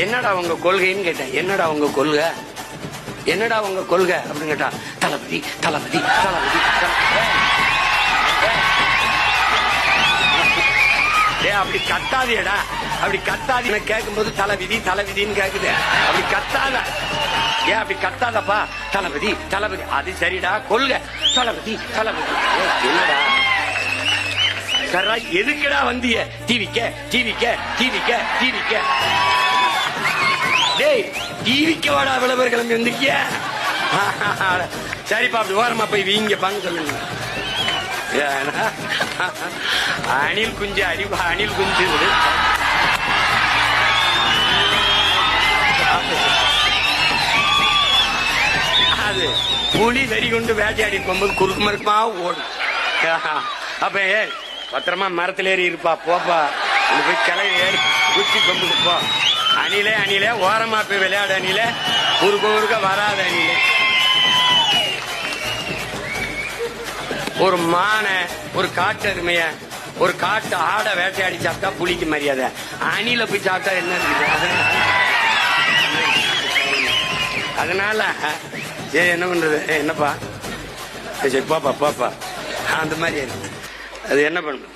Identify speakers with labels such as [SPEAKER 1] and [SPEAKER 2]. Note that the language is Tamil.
[SPEAKER 1] என்னடா உங்க கொள்கைன்னு கேட்டேன். என்னடா உங்க கொள்கை, என்னடா உங்க கொள்கை அப்படின்னு கேட்டா, தளபதி தளபதி தளபதி. அப்படி கத்தாதேடா, அப்படி கத்தாது. கேட்கும் போது தளபதி தளபதின்னு கேக்குது. அப்படி கத்தாத, ஏன் அப்படி கத்தாதப்பா? தளபதி தளபதி. அது சரிடா, கொள்கை தளபதி தளபதி. என்னடா சரா, எதுக்குடா வந்திய? டிவிக்க டிவிக்க டிவிக்க டிவிக்க. டேய், டிவிக்க வாடா, விளம்பரம் கிளம்பி வந்திருக்கிய. சரிப்பா, அப்படி ஓரமா போய் வீங்க பாங்க சொல்லுங்க. அணில் குஞ்சு அறிவா, அணில் குஞ்சு. அது புலி வெறி கொண்டு வேட்டையாடி போகும்போது குறுக்கு மறுக்குமா ஓடும். அப்ப பத்திரமா மரத்துல ஏறி இருப்பா, போப்பா போய் கிளவி ஏறி குச்சி கொம்புக்கு போ. அணிலே அணிலே ஓரமா போய் விளையாடு. அணிலே குறுக்க குறுக்க வராத. அணிலே ஒரு மானை, ஒரு காட்டு அருமைய, ஒரு காட்டு ஆடை வேட்டையாடி சாப்பிட்டா புலிக்கு மரியாதை. அணில போய் சாப்பிட்டா என்ன இருக்குது? அதனால சரி, என்ன பண்றது? என்னப்பா சரி, போப்பா போப்பா, அந்த மாதிரி அது என்ன பண்ணும்?